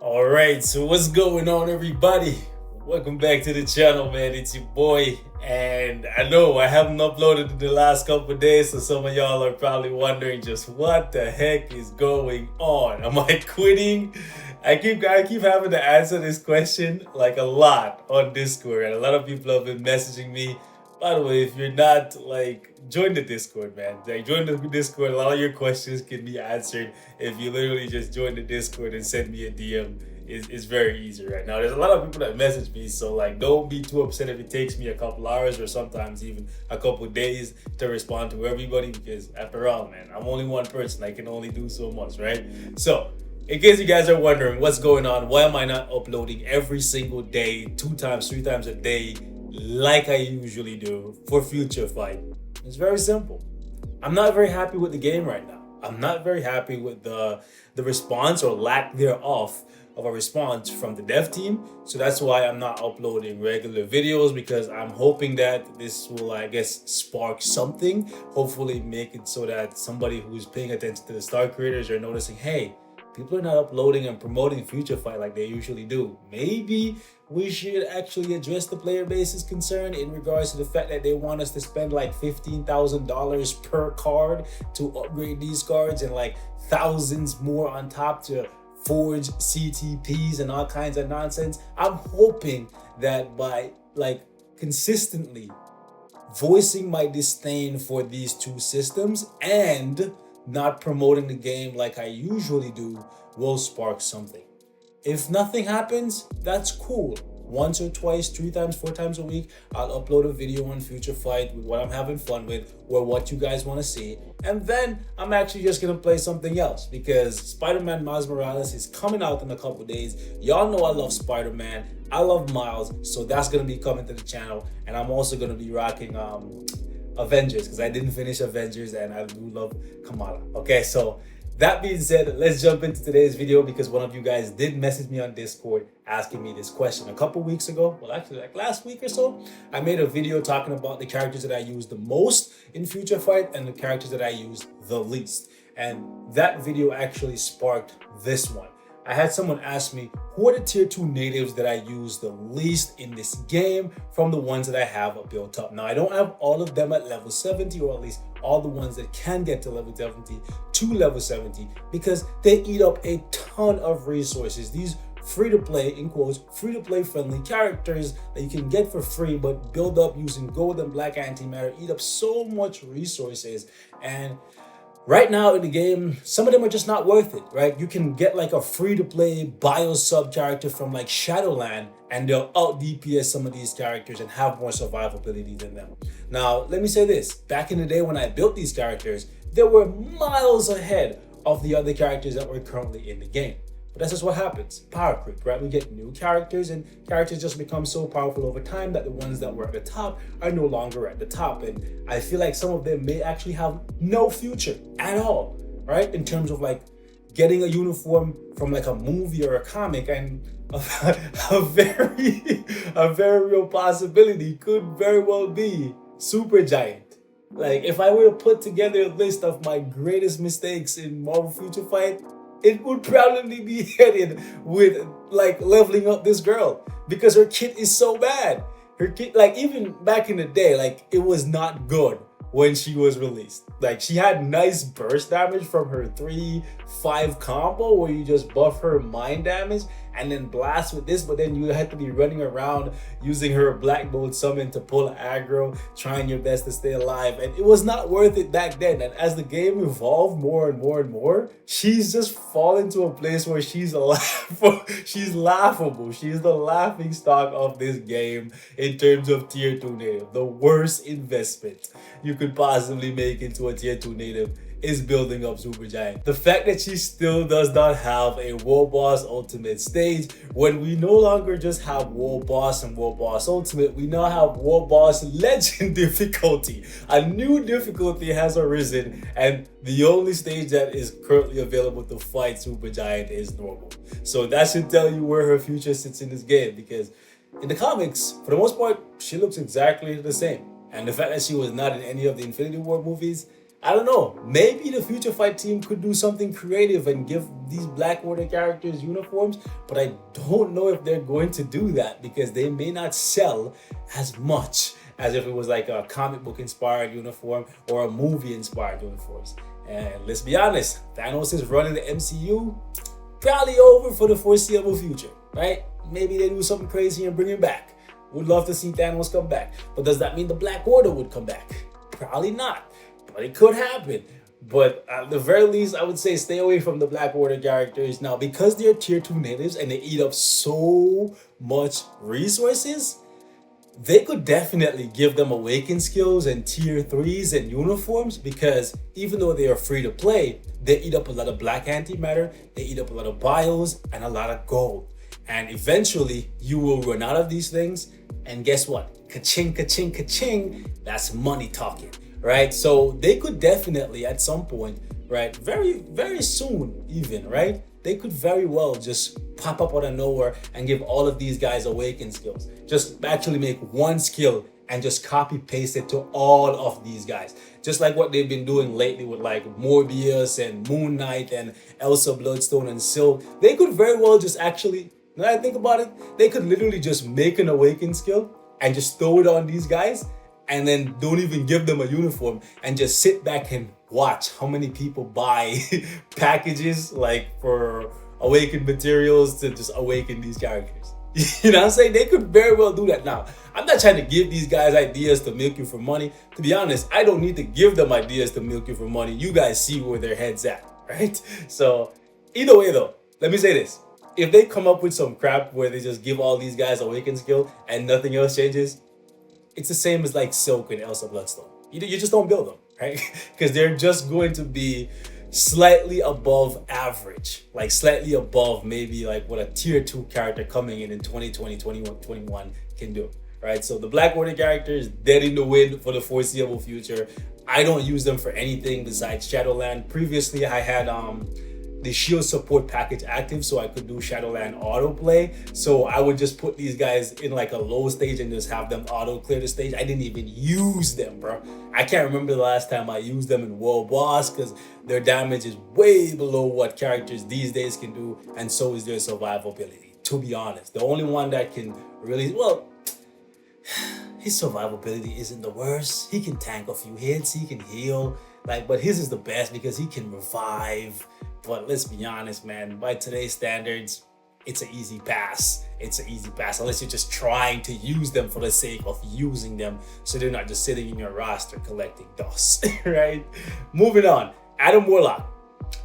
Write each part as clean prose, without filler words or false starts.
All right, so what's going on, everybody? Welcome back to the channel, man. It's your boy, and I know I haven't uploaded in the last couple of days, so some of y'all are probably wondering just what the heck is going on. Am I quitting? I keep having to answer this question like a lot on Discord, and a lot of people have been messaging me. By the way, if you're not join the Discord, man. Like, join the Discord. A lot of your questions can be answered if you literally just join the Discord and send me a DM. It's very easy right now. There's a lot of people that message me, so don't be too upset if it takes me a couple hours or sometimes even a couple days to respond to everybody, because after all, man, I'm only one person. I can only do so much, right? So in case you guys are wondering what's going on, why am I not uploading every single day, 2 times, 3 times a day, like I usually do for Future Fight? It's very simple. I'm not very happy with the game right now. I'm not very happy with the response or lack thereof of a response from the dev team. So that's why I'm not uploading regular videos, because I'm hoping that this will, I guess, spark something. Hopefully make it so that somebody who's paying attention to the star creators are noticing, hey, people are not uploading and promoting Future Fight like they usually do. Maybe we should actually address the player base's concern in regards to the fact that they want us to spend like $15,000 per card to upgrade these cards, and like thousands more on top to forge CTPs and all kinds of nonsense. I'm hoping that by consistently voicing my disdain for these two systems and not promoting the game like I usually do will spark something. If nothing happens, that's cool. Once or twice, 3 times, 4 times a week, I'll upload a video on Future Fight with what I'm having fun with or what you guys want to see. And then I'm actually just going to play something else, because Spider-Man Miles Morales is coming out in a couple days. Y'all know I love Spider-Man. I love Miles, so that's going to be coming to the channel. And I'm also going to be rocking Avengers, because I didn't finish Avengers and I do love Kamala. Okay, so that being said, let's jump into today's video, because one of you guys did message me on Discord asking me this question a couple weeks ago. Well, actually like last week or so. I made a video talking about the characters that I use the most in Future Fight and the characters that I use the least. And that video actually sparked this one. I had someone ask me, who are the tier 2 natives that I use the least in this game from the ones that I have built up? Now, I don't have all of them at level 70, or at least all the ones that can get to level 70 to level 70, because they eat up a ton of resources. These free-to-play, in quotes, free-to-play friendly characters that you can get for free but build up using gold and black antimatter eat up so much resources. And right now in the game, some of them are just not worth it, right? You can get like a free-to-play bio sub character from like Shadowland, and they'll out DPS some of these characters and have more survivability than them. Now, let me say this. Back in the day when I built these characters, they were miles ahead of the other characters that were currently in the game. But that's just what happens. Power creep, right? We get new characters, and characters just become so powerful over time that the ones that were at the top are no longer at the top. And I feel like some of them may actually have no future at all, right? In terms of like getting a uniform from like a movie or a comic, and a very real possibility could very well be Supergiant. Like, if I were to put together a list of my greatest mistakes in Marvel Future Fight, it would probably be headed with like leveling up this girl, because her kit is so bad. Her kit, like, even back in the day, like, it was not good when she was released. Like, she had nice burst damage from her 3-5 combo where you just buff her mind damage and then blast with this, but then you had to be running around using her black bolt summon to pull aggro, trying your best to stay alive, and it was not worth it back then. And as the game evolved more and more and more, she's just fallen to a place where she's laughable. She's laughable. She's the laughing stock of this game in terms of tier 2 native. The worst investment you could possibly make into a tier 2 native is building up Supergiant. The fact that she still does not have a World Boss Ultimate stage, when we no longer just have World Boss and World Boss Ultimate, we now have World Boss Legend difficulty. A new difficulty has arisen, and the only stage that is currently available to fight Supergiant is normal. So that should tell you where her future sits in this game, because in the comics, for the most part, she looks exactly the same. And the fact that she was not in any of the Infinity War movies, I don't know. Maybe the Future Fight team could do something creative and give these Black Order characters uniforms, but I don't know if they're going to do that because they may not sell as much as if it was like a comic book inspired uniform or a movie inspired uniforms. And let's be honest, Thanos is running the MCU, probably over for the foreseeable future, right? Maybe they do something crazy and bring him back. Would love to see Thanos come back. But does that mean the Black Order would come back? Probably not, but it could happen. But at the very least, I would say stay away from the Black Order characters. Now, because they're tier 2 natives and they eat up so much resources, they could definitely give them awaken skills and tier 3s and uniforms, because even though they are free to play, they eat up a lot of black antimatter, they eat up a lot of bios and a lot of gold. And eventually you will run out of these things, and guess what? Ka-ching, ka-ching, ka-ching, that's money talking, right? So they could definitely at some point, right, very, very soon even, right? They could very well just pop up out of nowhere and give all of these guys awaken skills. Just actually make one skill and just copy paste it to all of these guys. Just like what they've been doing lately with like Morbius and Moon Knight and Elsa Bloodstone and Silk. They could very well just actually, when I think about it, they could literally just make an awaken skill and just throw it on these guys and then don't even give them a uniform and just sit back and watch how many people buy packages like for awakened materials to just awaken these characters. You know what I'm saying? They could very well do that. Now, I'm not trying to give these guys ideas to milk you for money. To be honest, I don't need to give them ideas to milk you for money. You guys see where their head's at, right? So either way though, let me say this. If they come up with some crap where they just give all these guys awaken skill and nothing else changes, it's the same as like Silk and Elsa Bloodstone. You just don't build them, right? Because they're just going to be slightly above average, like slightly above maybe like what a tier 2 character coming in 2020, 21 can do, right? So the Black Order character is dead in the wind for the foreseeable future. I don't use them for anything besides Shadowland. Previously, I had the shield support package active so I could do Shadowland autoplay. So I would just put these guys in like a low stage and just have them auto clear the stage. I didn't even use them, bro. I can't remember the last time I used them in World Boss because their damage is way below what characters these days can do, and so is their survivability, to be honest. The only one that can really, well, his survivability isn't the worst. He can tank a few hits, he can heal, like, but his is the best because he can revive. But let's be honest, man, by today's standards, it's an easy pass. It's an easy pass unless you're just trying to use them for the sake of using them, so they're not just sitting in your roster collecting dust, right? Moving on, Adam Warlock,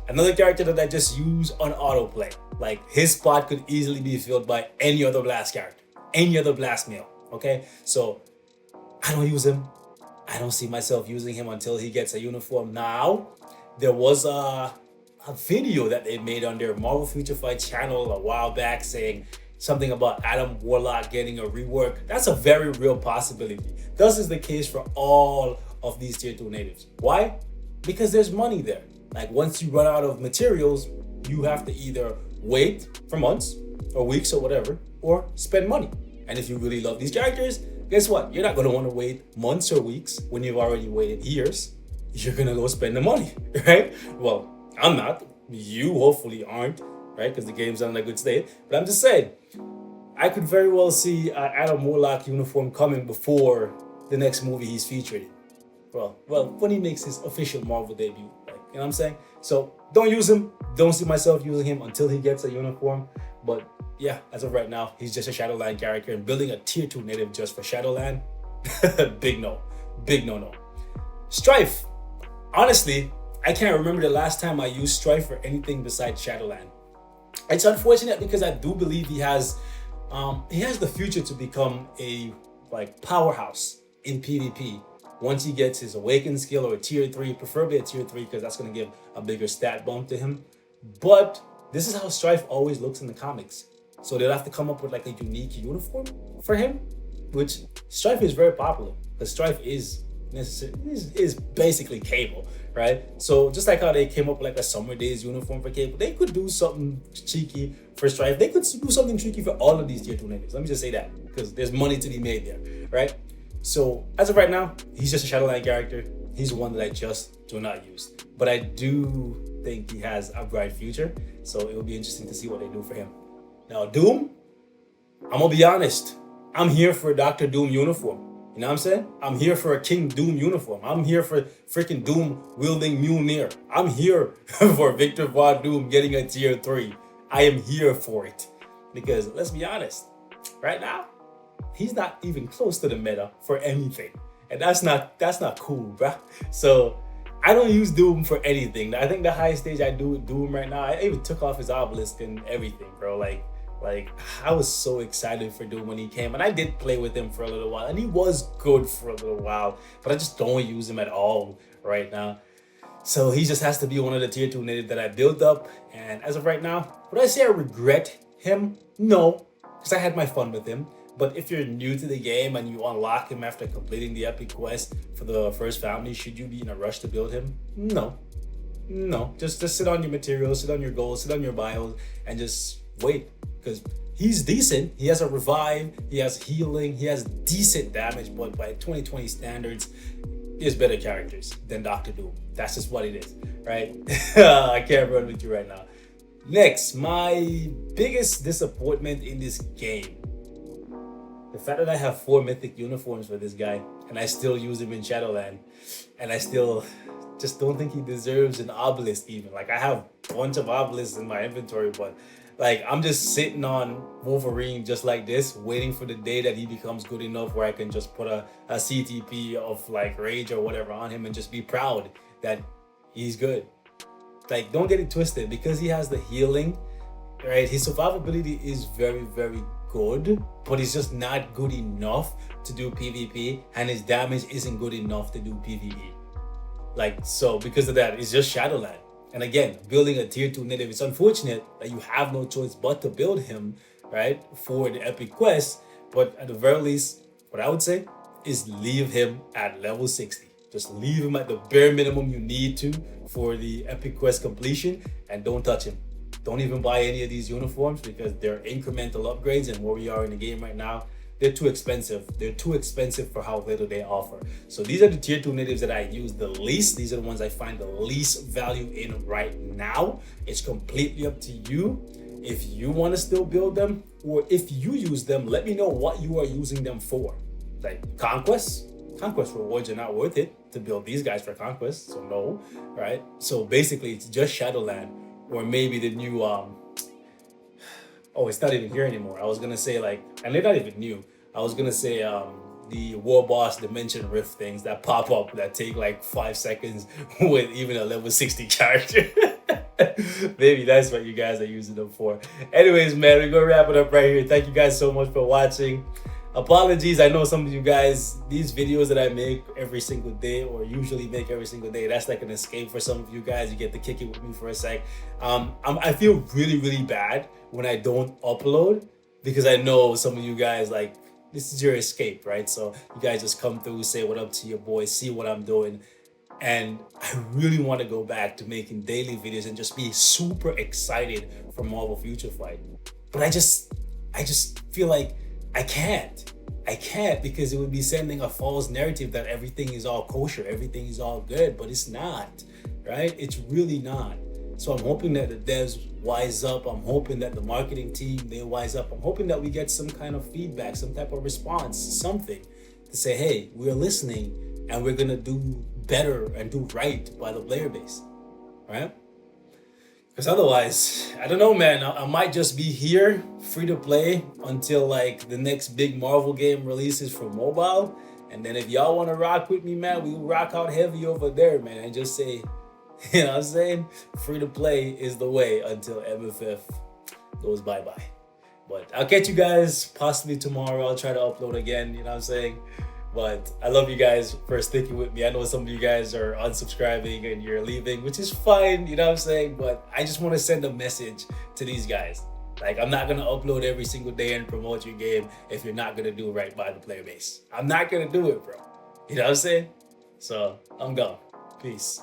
another character that I just use on autoplay. Like, his spot could easily be filled by any other blast character, any other blast male, okay? So I don't use him. I don't see myself using him until he gets a uniform. Now, there was a video that they made on their Marvel Future Fight channel a while back saying something about Adam Warlock getting a rework. That's a very real possibility. This is the case for all of these tier 2 natives. Why? Because there's money there. Like, once you run out of materials, you have to either wait for months or weeks or whatever, or spend money. And if you really love these characters, guess what? You're not going to want to wait months or weeks when you've already waited years. You're going to go spend the money, right? Well, I'm not. You hopefully aren't, right? Because the game's not in a good state. But I'm just saying, I could very well see Adam Warlock uniform coming before the next movie he's featured in. Well, when he makes his official Marvel debut, like, you know what I'm saying? So don't use him. Don't see myself using him until he gets a uniform. But yeah, as of right now, he's just a Shadowland character, and building a tier 2 native just for Shadowland, big no. Big no. Strife. Honestly, I can't remember the last time I used Strife for anything besides Shadowland. It's unfortunate because I do believe he has the future to become a like powerhouse in PvP once he gets his awakened skill or a tier 3, preferably a tier 3 because that's going to give a bigger stat bump to him. But this is how Strife always looks in the comics. So they'll have to come up with like a unique uniform for him, which Strife is very popular because Strife is basically Cable, right? So just like how they came up with like a Summer Days uniform for Cable, they could do something cheeky for Strife. They could do something cheeky for all of these tier 2 natives. Let me just say that because there's money to be made there, right? So as of right now, he's just a Shadowland character. he's one that I just do not use. But I do think he has a bright future, so it will be interesting to see what they do for him. Now, Doom, I'm gonna be honest. I'm here for a Dr. Doom uniform. You know what I'm saying? I'm here for a King Doom uniform. I'm here for freaking Doom wielding Mjolnir. I'm here for Victor Von Doom getting a tier 3. I am here for it. Because let's be honest, right now, he's not even close to the meta for anything. And that's not cool, bruh. So I don't use Doom for anything. I think the highest stage I do with Doom right now, I even took off his obelisk and everything, bro. Like I was so excited for Doom when he came, and I did play with him for a little while, and he was good for a little while, but I just don't use him at all right now. So he just has to be one of the tier 2 native that I built up, and as of right now, would I say I regret him? No, because I had my fun with him. But if you're new to the game and you unlock him after completing the epic quest for the first family, should you be in a rush to build him? No. Just sit on your materials, sit on your goals, sit on your bios, and just wait. Because he's decent. He has a revive, he has healing, he has decent damage, but by 2020 standards, there's better characters than Dr. Doom. That's just what it is, right? I can't run with you right now. Next, my biggest disappointment in this game. The fact that I have 4 mythic uniforms for this guy, and I still use him in Shadowland, and I still just don't think he deserves an obelisk even. Like, I have a bunch of obelisks in my inventory, but like, I'm just sitting on Wolverine just like this, waiting for the day that he becomes good enough where I can just put a CTP of like rage or whatever on him and just be proud that he's good. Like, don't get it twisted, because he has the healing, right? His survivability is very, very good, but he's just not good enough to do PvP, and his damage isn't good enough to do PvE. Like, so because of that, it's just Shadowland. And again, building a tier 2 native, it's unfortunate that you have no choice but to build him, right, for the epic quest. But at the very least, what I would say is leave him at level 60. Just leave him at the bare minimum you need to for the epic quest completion, and don't touch him. Don't even buy any of these uniforms, because they're incremental upgrades, and where we are in the game right now, they're too expensive. They're too expensive for how little they offer. So these are the tier 2 natives that I use the least. These are the ones I find the least value in right now. It's completely up to you if you want to still build them, or if you use them, let me know what you are using them for. Like Conquest rewards are not worth it to build these guys for Conquest, so no, right? So basically it's just Shadowland, or maybe the new oh, it's not even here anymore. I was gonna say, like, and they're not even new. I was gonna say the War Boss Dimension Rift things that pop up that take like 5 seconds with even a level 60 character. Maybe that's what you guys are using them for. Anyways, man, we're gonna wrap it up right here. Thank you guys so much for watching. Apologies, I know some of you guys, these videos that I make every single day, or usually make every single day, that's like an escape for some of you guys. You get to kick it with me for a sec. I feel really, really bad when I don't upload, because I know some of you guys, like, this is your escape, right? So you guys just come through, say what up to your boy, see what I'm doing. And I really want to go back to making daily videos and just be super excited for Marvel Future Fight. But I just feel like I can't, because it would be sending a false narrative that everything is all kosher, everything is all good, but it's not, right? It's really not. So I'm hoping that the devs wise up. I'm hoping that the marketing team, they wise up. I'm hoping that we get some kind of feedback, some type of response, something to say, hey, we're listening and we're gonna do better and do right by the player base, right? Because otherwise, I don't know, man. I might just be here, free to play, until like the next big Marvel game releases for mobile. And then if y'all want to rock with me, man, we will rock out heavy over there, man. And just say, you know what I'm saying? Free to play is the way until MFF goes bye-bye. But I'll catch you guys possibly tomorrow. I'll try to upload again, you know what I'm saying? But I love you guys for sticking with me. I know some of you guys are unsubscribing and you're leaving, which is fine, you know what I'm saying? But I just want to send a message to these guys. Like, I'm not going to upload every single day and promote your game if you're not going to do right by the player base. I'm not going to do it, bro. You know what I'm saying? So, I'm gone. Peace.